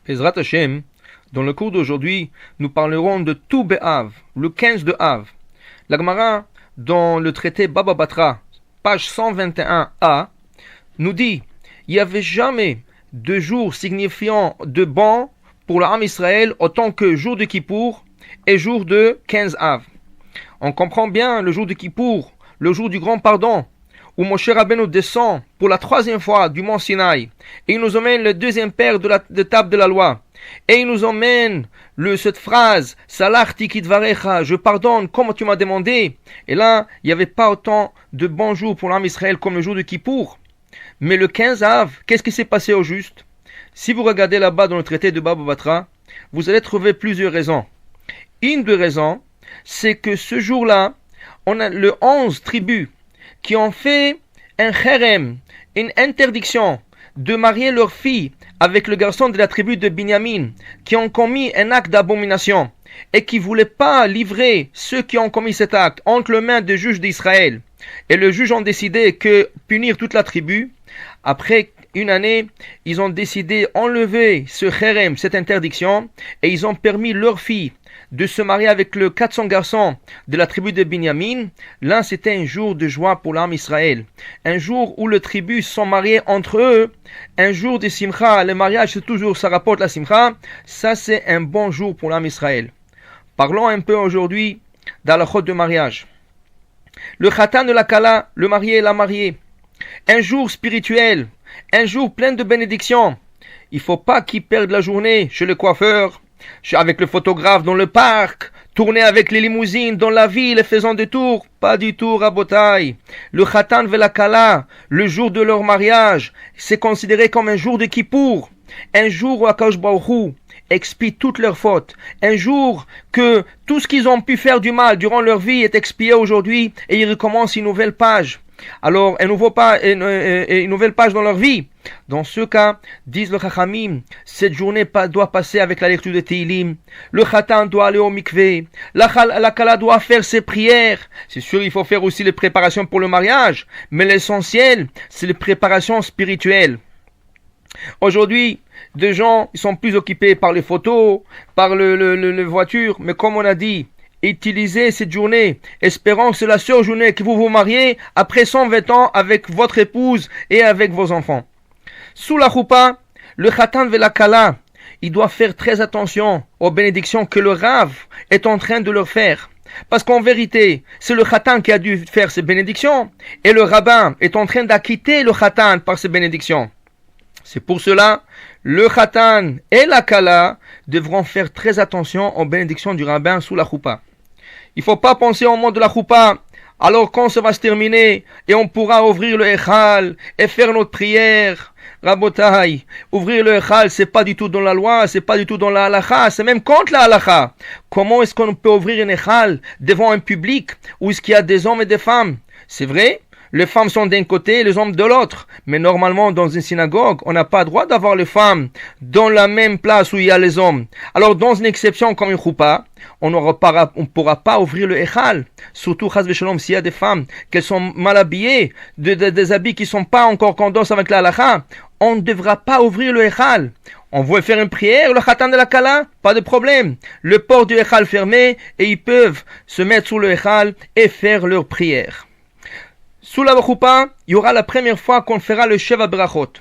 Ezrat Hashem, dans le cours d'aujourd'hui, nous parlerons de Tou B'Av, le 15 de Av. La Gemara, dans le traité Baba Batra, page 121a, nous dit il n'y avait jamais de jour signifiant de bon pour l'âme Israël autant que jour de Kippour et jour de 15 Av. On comprend bien le jour de Kippour, le jour du grand pardon, où Moshe Rabbeinu descend pour la troisième fois du mont Sinaï, et il nous emmène le deuxième paire de table de la loi, et il nous emmène cette phrase, Salachti kitvarecha, je pardonne comme tu m'as demandé. Et là, il n'y avait pas autant de bons jours pour l'âme Israël comme le jour de Kippour. Mais le 15 Av, qu'est-ce qui s'est passé au juste? Si vous regardez là-bas dans le traité de Baba Batra, vous allez trouver plusieurs raisons. Une des raisons, c'est que ce jour-là, on a le 11 tribus qui ont fait un cherem, une interdiction de marier leur fille avec le garçon de la tribu de Binyamin, qui ont commis un acte d'abomination et qui ne voulaient pas livrer ceux qui ont commis cet acte entre les mains des juges d'Israël. Et les juges ont décidé que punir toute la tribu. Après une année, ils ont décidé d'enlever ce cherem, cette interdiction, et ils ont permis leur fille de se marier avec le 400 garçons de la tribu de Binyamin. Là, c'était un jour de joie pour l'âme Israël. Un jour où les tribus sont mariées entre eux. Un jour de simcha. Le mariage, c'est toujours, ça rapporte la simcha. Ça, c'est un bon jour pour l'âme Israël. Parlons un peu aujourd'hui d'halachot de mariage. Le khatan de la kala, le marié et la mariée. Un jour spirituel. Un jour plein de bénédictions. Il ne faut pas qu'ils perdent la journée chez le coiffeur, avec le photographe dans le parc, tourner avec les limousines dans la ville et faisant des tours. Pas du tout, Rabotai. Le Khatan Velakala, le jour de leur mariage, c'est considéré comme un jour de Kippour. Un jour où Akadosh Baruch Hu expie toutes leurs fautes. Un jour que tout ce qu'ils ont pu faire du mal durant leur vie est expié aujourd'hui et ils recommencent une nouvelle page. Alors, une nouvelle page dans leur vie. Dans ce cas, disent le Chachamim, cette journée doit passer avec la lecture de Teilim. Le Khatan doit aller au mikvé. La Kala doit faire ses prières. C'est sûr, il faut faire aussi les préparations pour le mariage. Mais l'essentiel, c'est les préparations spirituelles. Aujourd'hui, des gens ils sont plus occupés par les photos, par les voitures. Mais comme on a dit, utilisez cette journée, espérant que c'est la seule journée que vous vous mariez après 120 ans avec votre épouse et avec vos enfants. Sous la choupa, le khatan velakala, il doit faire très attention aux bénédictions que le Rav est en train de leur faire. Parce qu'en vérité, c'est le khatan qui a dû faire ces bénédictions et le rabbin est en train d'acquitter le khatan par ces bénédictions. C'est pour cela, le khatan et la kala devront faire très attention aux bénédictions du rabbin sous la choupa. Il ne faut pas penser au moment de la choupa, alors quand ça va se terminer et on pourra ouvrir le echal et faire notre prière. Rabotai, ouvrir le echal, c'est pas du tout dans la loi, c'est pas du tout dans la halacha, c'est même contre la halacha. Comment est-ce qu'on peut ouvrir un echal devant un public où est-ce qu'il y a des hommes et des femmes? C'est vrai? Les femmes sont d'un côté et les hommes de l'autre. Mais normalement, dans une synagogue, on n'a pas le droit d'avoir les femmes dans la même place où il y a les hommes. Alors, dans une exception comme une choupa, on ne pourra pas ouvrir le echal. Surtout, chas v'shalom, s'il y a des femmes qui sont mal habillées, des habits qui ne sont pas encore condos avec la halacha, on ne devra pas ouvrir le echal. On veut faire une prière, le khatan de la kala, pas de problème. Le port du echal fermé et ils peuvent se mettre sous le echal et faire leur prière. Sous la choupa, il y aura la première fois qu'on fera le Sheva Brachot.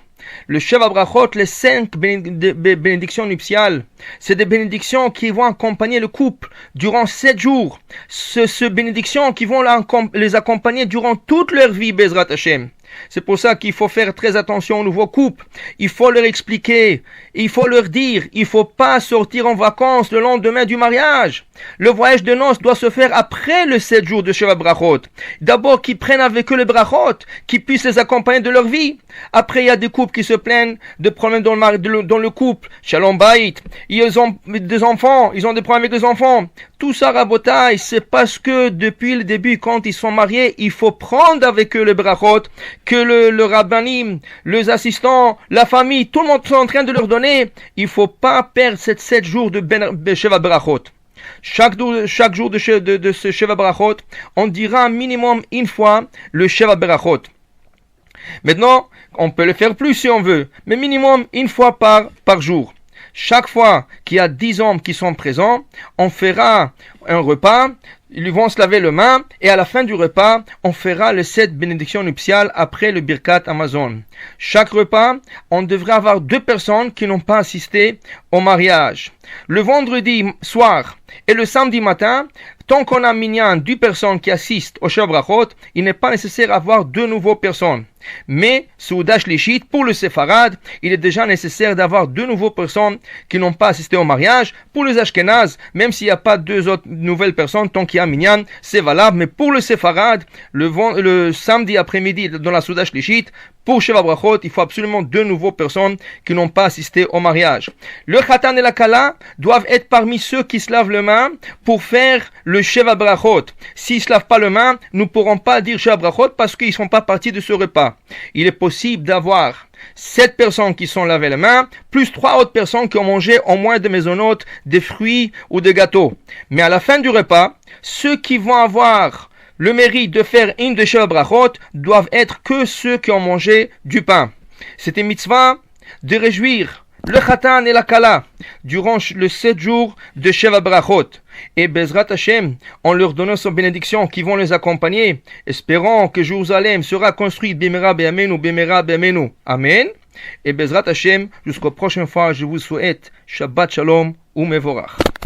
Le Sheva Brachot, les 5 bénédictions nuptiales, c'est des bénédictions qui vont accompagner le couple durant 7 jours. Ces bénédictions qui vont les accompagner durant toute leur vie, Bezrat Hashem. C'est pour ça qu'il faut faire très attention aux nouveaux couples. Il faut leur expliquer, il faut leur dire, il ne faut pas sortir en vacances le lendemain du mariage. Le voyage de noces doit se faire après le 7 jours de Sheva Brachot. D'abord qu'ils prennent avec eux les brachot, qu'ils puissent les accompagner de leur vie. Après, il y a des couples qui se plaignent de problèmes dans le couple. Shalom Bayit, ils ont des enfants, ils ont des problèmes avec les enfants. Tout ça, Rabotai, c'est parce que depuis le début, quand ils sont mariés, il faut prendre avec eux les brachot, que le rabbinim, les assistants, la famille, tout le monde est en train de leur donner. Il ne faut pas perdre ces 7 jours de Sheva Brachot. Chaque jour de ce Sheva Brachot, on dira un minimum une fois le Sheva Brachot. Maintenant, on peut le faire plus si on veut, mais minimum une fois par jour. Chaque fois qu'il y a 10 hommes qui sont présents, on fera un repas, ils vont se laver les mains, et à la fin du repas, on fera les 7 bénédictions nuptiales après le Birkat Amazon. Chaque repas, on devrait avoir 2 personnes qui n'ont pas assisté au mariage. Le vendredi soir et le samedi matin, tant qu'on a minyan 2 personnes qui assistent au Sheva Brachot, il n'est pas nécessaire d'avoir 2 nouvelles personnes. Mais, Souda Shlishit, pour le Séfarad, il est déjà nécessaire d'avoir 2 nouvelles personnes qui n'ont pas assisté au mariage. Pour les Ashkenaz, même s'il n'y a pas 2 autres nouvelles personnes, tant qu'il y a minyan, c'est valable. Mais pour le Séfarad, le samedi après-midi, dans la Souda Shlishit, pour Sheva Brachot, il faut absolument 2 nouvelles personnes qui n'ont pas assisté au mariage. Le Khatan et la Kala doivent être parmi ceux qui se lavent les mains pour faire le Sheva Brachot. S'ils ne se lavent pas les mains, nous ne pourrons pas dire Sheva Brachot parce qu'ils ne font pas partie de ce repas. Il est possible d'avoir 7 personnes qui sont lavées les mains, plus 3 autres personnes qui ont mangé au moins des maisonnotes, des fruits ou des gâteaux. Mais à la fin du repas, ceux qui vont avoir le mérite de faire une de Sheva Brachot doivent être que ceux qui ont mangé du pain. C'est une mitzvah de réjouir le Khatan et la Kala durant le 7 jours de Sheva Brachot. Et Bezrat Hashem, en leur donnant son bénédiction qui vont les accompagner, espérant que Jérusalem sera construite Bimera Be'amenu, Bimera Be'amenu. Amen. Et Bezrat Hashem, jusqu'au prochaine fois, je vous souhaite Shabbat Shalom ou Mevorach.